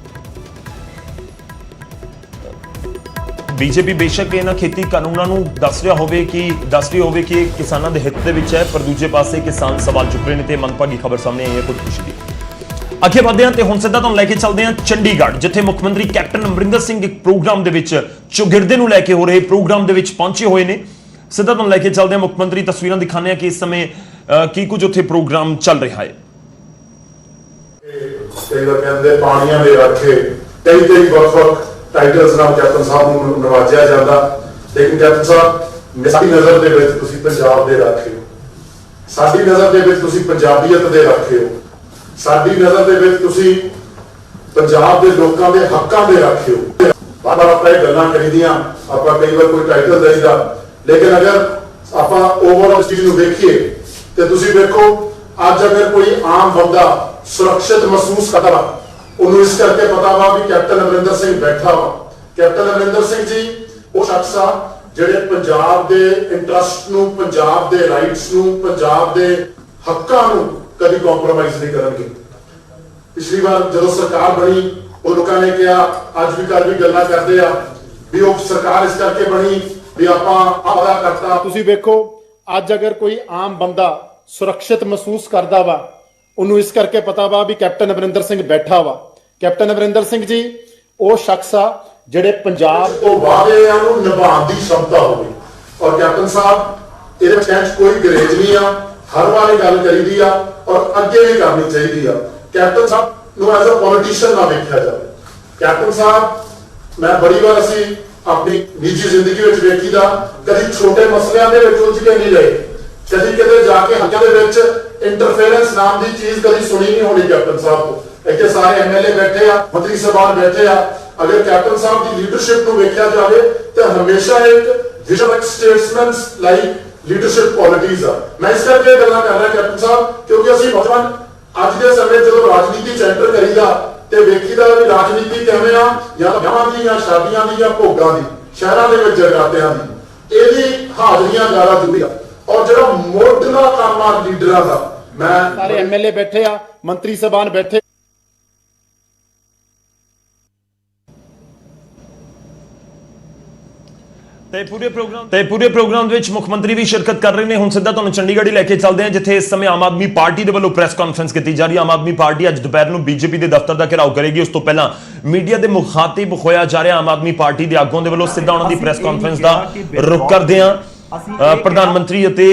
ਬੀਜੇਪੀ ਬੇਸ਼ੱਕ ਇਹਨਾਂ ਖੇਤੀ ਕਾਨੂੰਨਾਂ ਨੂੰ ਦੱਸ ਰਹੀ ਹੋਵੇ ਕਿ ਇਹ ਕਿਸਾਨਾਂ ਦੇ ਹਿੱਤ ਦੇ ਵਿੱਚ ਹੈ, ਪਰ ਦੂਜੇ ਪਾਸੇ ਕਿਸਾਨ ਸਵਾਲ ਚੁੱਕ ਰਹੇ ਨੇ ਤੇ ਮੰਦਭਾਗੀ ਖਬਰ ਸਾਹਮਣੇ ਆਈ ਹੈ ਖੁਦਕੁਸ਼ੀ ਦੀ। ਅੱਗੇ ਵਧਦੇ ਹਾਂ ਤੇ ਹੁਣ ਸਿੱਧਾ ਤੁਹਾਨੂੰ ਲੈ ਕੇ ਚੱਲਦੇ ਹਾਂ ਚੰਡੀਗੜ੍ਹ, ਜਿੱਥੇ ਮੁੱਖ ਮੰਤਰੀ ਕੈਪਟਨ ਅਮਰਿੰਦਰ ਸਿੰਘ ਇੱਕ ਪ੍ਰੋਗਰਾਮ ਦੇ ਵਿੱਚ ਚੌਗਿਰਦੇ ਨੂੰ ਲੈ ਕੇ ਹੋ ਰਹੇ ਪ੍ਰੋਗਰਾਮ ਦੇ ਵਿੱਚ ਪਹੁੰਚੇ ਹੋਏ ਨੇ। ਸਿੱਧਾ ਤੁਹਾਨੂੰ ਲੈ ਕੇ ਚੱਲਦੇ ਹਾਂ ਮੁੱਖ ਮੰਤਰੀ, ਤਸਵੀਰਾਂ ਦਿਖਾਉਂਦੇ ਹਾਂ ਕਿ ਇਸ ਸਮੇਂ ਕੀ ਕੁਝ ਉੱਥੇ ਪ੍ਰੋਗਰਾਮ ਚੱਲ ਰਿਹਾ ਹੈ। ਕਈ ਵਾਰ ਕਹਿੰਦੇ ਪਾਣੀਆਂ ਦੇ ਰਾਖੇ, ਕਈ ਵੱਖ-ਵੱਖ ਟਾਈਟਲਸ ਨਾਲ ਕੈਪਟਨ ਸਾਹਿਬ ਨੂੰ ਨਵਾਜਿਆ ਜਾਂਦਾ, ਲੇਕਿਨ ਕੈਪਟਨ ਸਾਹਿਬ ਸਾਡੀ ਨਜ਼ਰ ਦੇ ਵਿੱਚ ਤੁਸੀਂ ਪੰਜਾਬ ਦੇ ਰਾਖੇ ਹੋ, ਸਾਡੀ ਨਜ਼ਰ ਦੇ ਵਿੱਚ ਤੁਸੀਂ ਪੰਜਾਬੀਅਤ ਦੇ ਰਾਖੇ ਹੋ, ਸਾਡੀ ਨਜ਼ਰ ਦੇ ਵਿੱਚ ਤੁਸੀਂ ਪੰਜਾਬ ਦੇ ਲੋਕਾਂ ਦੇ ਹੱਕਾਂ ਦੇ ਰਾਖੇ ਹੋ। ਬਾਰ-ਬਾਰ ਆਪਾਂ ਇਹ ਗੱਲਾਂ ਕਰੀਦੀਆਂ, ਆਪਾਂ ਕਈ ਵਾਰ ਕੋਈ ਟਾਈਟਲ ਦੇਈਦਾ, ਲੇਕਿਨ ਅਗਰ ਆਪਾਂ ਓਵਰਆਲ ਚੀਜ਼ ਨੂੰ ਦੇਖੀਏ ਤੇ ਤੁਸੀਂ ਵੇਖੋ ਅੱਜ ਅਗਰ ਕੋਈ ਆਮ ਬੰਦਾ ਸੁਰੱਖਿਅਤ ਮਹਿਸੂਸ ਕਰਦਾ, ਉਹਨੂੰ ਇਸ ਕਰਕੇ ਪਤਾ ਵਾ ਵੀ ਕੈਪਟਨ ਅਮਰਿੰਦਰ ਸਿੰਘ ਬੈਠਾ ਵਾ। ਕੈਪਟਨ ਅਮਰਿੰਦਰ ਸਿੰਘ ਜੀ ਉਹ ਸ਼ਖਸ ਆ ਜਿਹੜੇ ਪੰਜਾਬ ਦੇ ਇੰਟਰਸਟ ਨੂੰ, ਪੰਜਾਬ ਦੇ ਰਾਈਟਸ ਨੂੰ, ਪੰਜਾਬ ਦੇ ਹੱਕਾਂ ਨੂੰ ਕਦੀ ਕੰਪਰੋਮਾਈਜ਼ ਨਹੀਂ ਕਰਨਗੇ। ਪਿਛਲੀ ਵਾਰ ਜਦੋਂ ਸਰਕਾਰ ਬਣੀ ਉਹ ਲੋਕਾਂ ਨੇ ਕਿਹਾ, ਅੱਜ ਵੀ ਕੱਲ ਵੀ ਗੱਲਾਂ ਕਰਦੇ ਆ ਵੀ ਉਹ ਸਰਕਾਰ ਇਸ ਕਰਕੇ ਬਣੀ ਵੀ ਆਪਾਂ ਆਪਦਾ ਕਰਤਾ। ਤੁਸੀਂ ਵੇਖੋ ਅੱਜ ਅਗਰ ਕੋਈ ਆਮ ਬੰਦਾ ਸੁਰੱਖਿਅਤ ਮਹਿਸੂਸ ਕਰਦਾ ਵਾ, ਉਹਨੂੰ ਇਸ ਕਰਕੇ ਪਤਾ ਵਾ ਵੀ ਕੈਪਟਨ ਅਮਰਿੰਦਰ ਸਿੰਘ ਬੈਠਾ ਵਾ। ਕੈਪਟਨ ਅਮਰਿੰਦਰ ਸਿੰਘ ਜੀ ਉਹ ਸ਼ਖਸ ਆ ਜਿਹੜੇ ਪੰਜਾਬ ਤੋਂ ਵਾਅਦਿਆਂ ਨੂੰ ਨਿਭਾਉਣ ਦੀ ਸ਼ਮਤਾ ਹੋਵੇ। ਔਰ ਕੈਪਟਨ ਸਾਹਿਬ ਇਹਦੇ ਵਿੱਚ ਕੋਈ ਗਰੇਜ ਨਹੀਂ ਆ, ਹਰ ਵਾਰ ਇਹ ਗੱਲ ਕਰੀਦੀ ਆ ਔਰ ਅੱਗੇ ਵੀ ਕਰਨੀ ਚਾਹੀਦੀ ਆ। ਕੈਪਟਨ ਸਾਹਿਬ ਨੂੰ ਐਜ਼ ਅ ਪੋਲੀਟੀਸ਼ੀਅਨ ਨਾ ਵੇਖਿਆ ਜਾਵੇ। ਕੈਪਟਨ ਸਾਹਿਬ ਮੈਂ ਬੜੀ ਵਾਰ ਅਸੀਂ ਆਪਣੀ ਨਿੱਜੀ ਜ਼ਿੰਦਗੀ ਵਿੱਚ ਵੇਖੀਦਾ, ਕਦੀ ਛੋਟੇ ਮਸਲਿਆਂ ਦੇ ਵਿੱਚ ਉਲਝ ਕੇ ਨਹੀਂ ਰਹੇ, ਕਦੀ ਕਿਤੇ ਜਾ ਕੇ ਹੱਕਾਂ ਦੇ ਵਿੱਚ ਇੰਟਰਫੇਰੈਂਸ ਨਾਮ ਦੀ ਚੀਜ਼ ਕਦੀ ਸੁਣੀ ਨਹੀਂ ਹੋਣੀ ਕੈਪਟਨ ਸਾਹਿਬ ਤੋਂ। ਇੱਥੇ ਸਾਰੇ ਐਮਐਲਏ ਬੈਠੇ ਆ, ਮੰਤਰੀ ਸਾਹਿਬਾਨ ਬੈਠੇ ਆ, ਅਗਰ ਕੈਪਟਨ ਸਾਹਿਬ ਦੀ ਲੀਡਰਸ਼ਿਪ ਨੂੰ ਵੇਖਿਆ ਜਾਵੇ ਤਾਂ ਹਮੇਸ਼ਾ ਇੱਕ ਵਿਜ਼ਨ, ਇੱਕ ਸਟੇਟਸਮੈਨ ਲਾਈਕ ਲੀਡਰਸ਼ਿਪ ਕੁਆਲਿਟੀਜ਼ ਆ। ਮੈਂ ਇਸ ਕਰਕੇ ਗੱਲਾਂ ਕਰ ਰਿਹਾ ਕੈਪਟਨ ਸਾਹਿਬ ਕਿਉਂਕਿ ਅਸੀਂ ਨੌਜਵਾਨ ਅੱਜ ਦੇ ਸਮੇਂ ਜਦੋਂ ਰਾਜਨੀਤੀ ਚ ਐਂਟਰ ਕਰੀਦਾ ਤੇ ਵੇਖੀਦਾ ਵੀ ਰਾਜਨੀਤੀ ਕਿਵੇਂ ਆ, ਜਾਂ ਵਿਆਹਾਂ ਦੀ ਜਾਂ ਸ਼ਾਦੀਆਂ ਦੀ ਜਾਂ ਭੋਗਾਂ ਦੀ, ਸ਼ਹਿਰਾਂ ਦੇ ਵਿੱਚ ਜਗਰਾਤਿਆਂ ਦੀ, ਇਹਦੀ ਹਾਜ਼ਰੀਆਂ ਜ਼ਿਆਦਾ ਜ਼ਰੂਰੀ ਆ। ਔਰ ਜਿਹੜਾ ਮੋਢਲਾ ਕੰਮ ਆ ਲੀਡਰਾਂ ਦਾ, ਮੈਂ ਸਾਰੇ ਐਮਐਲਏ ਬੈਠੇ ਆ, ਮੰਤਰੀ ਸਾਹਿਬਾਨ ਬੈਠੇ ਤੇ ਪੂਰੇ ਪ੍ਰੋਗਰਾਮ ਦੇ ਵਿੱਚ ਮੁੱਖ ਮੰਤਰੀ ਵੀ ਸ਼ਿਰਕਤ ਕਰ ਰਹੇ ਨੇ। ਹੁਣ ਸਿੱਧਾ ਤੁਹਾਨੂੰ ਚੰਡੀਗੜ੍ਹ ਹੀ ਲੈ ਕੇ ਚੱਲਦੇ ਹਾਂ, ਜਿੱਥੇ ਇਸ ਸਮੇਂ ਆਮ ਆਦਮੀ ਪਾਰਟੀ ਦੇ ਵੱਲੋਂ ਪ੍ਰੈਸ ਕਾਨਫਰੰਸ ਕੀਤੀ ਜਾ ਰਹੀ ਹੈ। ਆਮ ਆਦਮੀ ਪਾਰਟੀ ਅੱਜ ਦੁਪਹਿਰ ਨੂੰ ਬੀਜੇਪੀ ਦੇ ਦਫ਼ਤਰ ਦਾ ਘਿਰਾਓ ਕਰੇਗੀ। ਉਸ ਤੋਂ ਪਹਿਲਾਂ ਮੀਡੀਆ ਦੇ ਮੁਖਾਤਿਬ ਹੋਇਆ ਜਾ ਰਿਹਾ ਆਮ ਆਦਮੀ ਪਾਰਟੀ ਦੇ ਆਗੂਆਂ ਦੇ ਵੱਲੋਂ ਸਿੱਧਾ ਉਹਨਾਂ ਦੀ ਪ੍ਰੈਸ ਕਾਨਫਰੰਸ ਦਾ ਰੁਖ ਕਰਦੇ ਹਾਂ। ਪ੍ਰਧਾਨ ਮੰਤਰੀ ਅਤੇ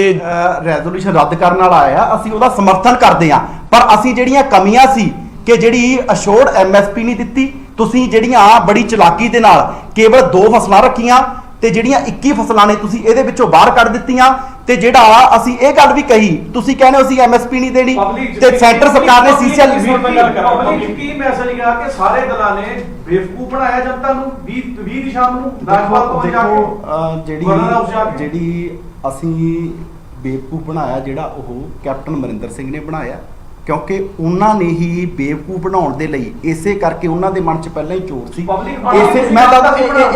ਰੈਜ਼ੋਲੂਸ਼ਨ ਰੱਦ ਕਰਨ ਵਾਲਾ ਆਇਆ, ਅਸੀਂ ਉਹਦਾ ਸਮਰਥਨ ਕਰਦੇ ਹਾਂ, ਪਰ ਅਸੀਂ ਜਿਹੜੀਆਂ ਕਮੀਆਂ ਸੀ ਕਿ ਜਿਹੜੀ ਅਸ਼ੋਰਡ ਐਮਐਸਪੀ ਨਹੀਂ ਦਿੱਤੀ, ਤੁਸੀਂ ਜਿਹੜੀਆਂ ਬੜੀ ਚਲਾਕੀ ਦੇ ਨਾਲ ਕੇਵਲ 2 ਫਸਲਾਂ ਰੱਖੀਆਂ ਤੇ ਜਿਹੜੀਆਂ 21 ਫਸਲਾਂ ਨੇ ਤੁਸੀਂ ਇਹਦੇ ਵਿੱਚੋਂ ਬਾਹਰ ਕੱਢ ਦਿੱਤੀਆਂ, ਤੇ ਜਿਹੜਾ ਅਸੀਂ ਇਹ ਗੱਲ ਵੀ ਕਹੀ, ਤੁਸੀਂ ਕਹਿੰਦੇ ਹੋ ਅਸੀਂ ਐਮਐਸਪੀ ਨਹੀਂ ਦੇਣੀ ਤੇ ਸੈਂਟਰ ਸਰਕਾਰ ਨੇ ਸੀਸੀਐਲ ਕੀ ਮੈਸੇਜ ਗਿਆ ਕਿ ਸਾਰੇ ਦਲਾਂ ਨੇ ਬੇਵਕੂਫ ਬਣਾਇਆ ਜਨਤਾ ਨੂੰ 20 ਦੀ ਸ਼ਾਮ ਨੂੰ ਰਾਜਪਾਲ ਤੋਂ ਜਾ ਕੇ ਜਿਹੜੀ ਅਸੀਂ ਬੇਵਕੂਫ ਬਣਾਇਆ, ਜਿਹੜਾ ਉਹ ਕੈਪਟਨ ਅਮਰਿੰਦਰ ਸਿੰਘ ਨੇ ਬਣਾਇਆ, ਕਿਉਂਕਿ ਉਹਨਾਂ ਨੇ ਹੀ ਬੇਵਕੂਫ ਬਣਾਉਣ ਦੇ ਲਈ, ਇਸੇ ਕਰਕੇ ਉਹਨਾਂ ਦੇ ਮਨ 'ਚ ਪਹਿਲਾਂ ਹੀ ਚੋਟ ਸੀ,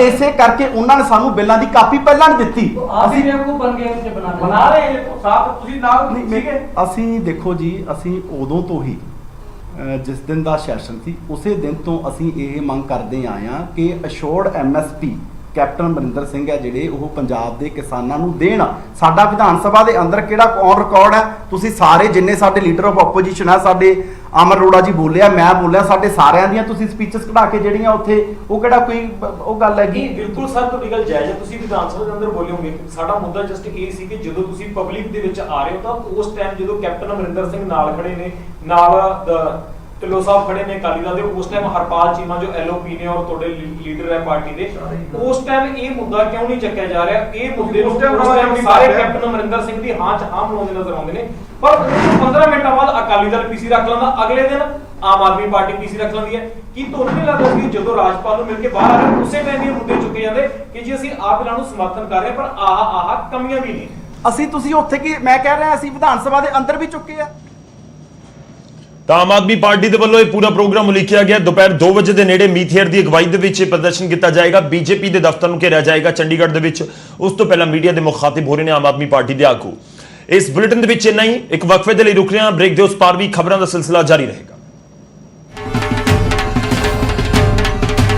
ਇਸੇ ਕਰਕੇ ਉਹਨਾਂ ਨੇ ਸਾਨੂੰ ਬਿੱਲਾਂ ਦੀ ਕਾਪੀ ਪਹਿਲਾਂ ਨਹੀਂ ਦਿੱਤੀ। ਅਸੀਂ ਬੇਵਕੂਫ ਬਣ ਗਏ, ਬਣਾ ਰਹੇ ਸਾਥ ਤੁਸੀਂ ਨਾਲ ਸੀਗੇ। ਅਸੀਂ ਦੇਖੋ ਜੀ, ਅਸੀਂ ਉਦੋਂ ਤੋਂ ਹੀ ਜਿਸ ਦਿਨ ਦਾ ਸੈਸ਼ਨ ਸੀ ਉਸੇ ਦਿਨ ਤੋਂ ਅਸੀਂ ਇਹ ਮੰਗ ਕਰਦੇ ਆਏ ਹਾਂ ਕਿ assured MSP captain Amarinder Singh ਹੈ ਜਿਹੜੇ ਉਹ ਪੰਜਾਬ ਦੇ ਕਿਸਾਨਾਂ ਨੂੰ ਦੇਣ। ਸਾਡਾ ਵਿਧਾਨ ਸਭਾ ਦੇ ਅੰਦਰ ਕਿਹੜਾ ਔਨ ਰਿਕਾਰਡ ਹੈ, ਤੁਸੀਂ ਸਾਰੇ ਜਿੰਨੇ ਸਾਡੇ ਲੀਡਰ ਆਫ ਆਪੋਜੀਸ਼ਨ ਆ, ਸਾਡੇ ਅਮਰ ਅਰੋੜਾ ਜੀ ਬੋਲਿਆ, ਮੈਂ ਬੋਲਿਆ, ਸਾਡੇ ਸਾਰਿਆਂ ਦੀਆਂ ਤੁਸੀਂ ਸਪੀਚਸ ਕਢਾ ਕੇ ਜਿਹੜੀਆਂ ਉੱਥੇ, ਉਹ ਕਿਹੜਾ ਕੋਈ ਉਹ ਗੱਲ ਹੈਗੀ? ਬਿਲਕੁਲ ਸਰ, ਤੁਹਾਡੀ ਗੱਲ ਜਾਇਜ਼ ਹੈ। ਤੁਸੀਂ ਵਿਧਾਨ ਸਭਾ ਦੇ ਅੰਦਰ ਬੋਲੇ ਹੋਗੇ। ਸਾਡਾ ਮੁੱਦਾ ਜਸਟ ਇਹ ਸੀ ਕਿ ਜਦੋਂ ਤੁਸੀਂ ਪਬਲਿਕ ਦੇ ਵਿੱਚ ਆ ਰਹੇ ਹੋ ਤਾਂ ਉਸ ਟਾਈਮ ਜਦੋਂ ਕੈਪਟਨ ਅਮਰਿੰਦਰ ਸਿੰਘ ਨਾਲ ਖੜੇ ਨੇ, ਨਾਲ ਢਿੱਲੋਂ ਸਾਹਿਬ ਖੜੇ ਨੇ ਅਕਾਲੀ ਦਲ ਦੇ, ਉਸ ਟਾਈਮ ਹਰਪਾਲ ਚੀਮਾ ਜੋ ਐਲਓਪੀ ਨੇ ਔਰ ਤੁਹਾਡੇ ਲੀਡਰ ਹੈ ਪਾਰਟੀ ਦੇ, ਉਸ ਟਾਈਮ ਇਹ ਮੁੱਦਾ ਕਿਉਂ ਨਹੀਂ ਚੱਕਿਆ ਜਾ ਰਿਹਾ? ਇਹ ਮੁੱਦੇ ਨੂੰ ਸਾਰੇ ਕੈਪਟਨ ਅਮਰਿੰਦਰ ਸਿੰਘ ਦੀ ਹਾਂ 'ਚ ਹਾਂ ਮਿਲਾਉਂਦੇ ਨਜ਼ਰ ਆਉਂਦੇ ਨੇ, ਪਰ 15 ਮਿੰਟਾਂ ਬਾਅਦ ਅਕਾਲੀ ਦਲ ਪੀਸੀ ਰੱਖ ਲੈਂਦਾ, ਅਗਲੇ ਦਿਨ ਆਮ ਆਦਮੀ ਪਾਰਟੀ ਪੀਸੀ ਰੱਖ ਲੈਂਦੀ ਹੈ। ਕੀ ਤੁਹਾਨੂੰ ਨਹੀਂ ਲੱਗਦਾ ਕਿ ਜਦੋਂ ਰਾਜਪਾਲ ਨੂੰ ਮਿਲ ਕੇ ਬਾਹਰ ਆ ਰਹੇ ਉਸੇ ਟਾਈਮ ਇਹ ਮੁੱਦੇ ਚੁੱਕੇ ਜਾਂਦੇ ਕਿ ਜੀ ਅਸੀਂ ਆਪ ਇਹਨਾਂ ਨੂੰ ਸਮਰਥਨ ਕਰ ਰਹੇ ਪਰ ਆਹ ਕਮੀਆਂ ਵੀ ਨੇ? ਅਸੀਂ ਤੁਸੀਂ ਉੱਥੇ ਕੀ ਮੈਂ ਕਹਿ ਰਿਹਾ ਅਸੀਂ ਵਿਧਾਨ ਸਭਾ ਦੇ ਅੰਦਰ ਵੀ ਚੁੱਕੇ ਆ। ਤਾਂ ਆਮ ਆਦਮੀ ਪਾਰਟੀ ਦੇ ਵੱਲੋਂ ਇਹ ਪੂਰਾ ਪ੍ਰੋਗਰਾਮ ਉਲੀਕਿਆ ਗਿਆ। ਦੁਪਹਿਰ 2 ਵਜੇ ਦੇ ਨੇੜੇ ਮੀਥੇਰ ਦੀ ਅਗਵਾਈ ਦੇ ਵਿੱਚ ਇਹ ਪ੍ਰਦਰਸ਼ਨ ਕੀਤਾ ਜਾਏਗਾ। ਬੀਜੇਪੀ ਦੇ ਦਫ਼ਤਰ ਨੂੰ ਘੇਰਿਆ ਜਾਏਗਾ ਚੰਡੀਗੜ੍ਹ ਦੇ ਵਿੱਚ। ਉਸ ਤੋਂ ਪਹਿਲਾਂ ਮੀਡੀਆ ਦੇ ਮੁਖਾਤਿਬ ਹੋ ਰਹੇ ਨੇ ਆਮ ਆਦਮੀ ਪਾਰਟੀ ਦੇ ਆਗੂ। ਇਸ ਬੁਲੇਟਿਨ ਦੇ ਵਿੱਚ ਇੰਨਾ ਹੀ। ਇੱਕ ਵਕਫੇ ਦੇ ਲਈ ਰੁਕ ਰਹੇ ਹਾਂ। ਬ੍ਰੇਕ ਦੇ ਉਸ ਪਾਰ ਵੀ ਖਬਰਾਂ ਦਾ ਸਿਲਸਿਲਾ ਜਾਰੀ ਰਹੇਗਾ।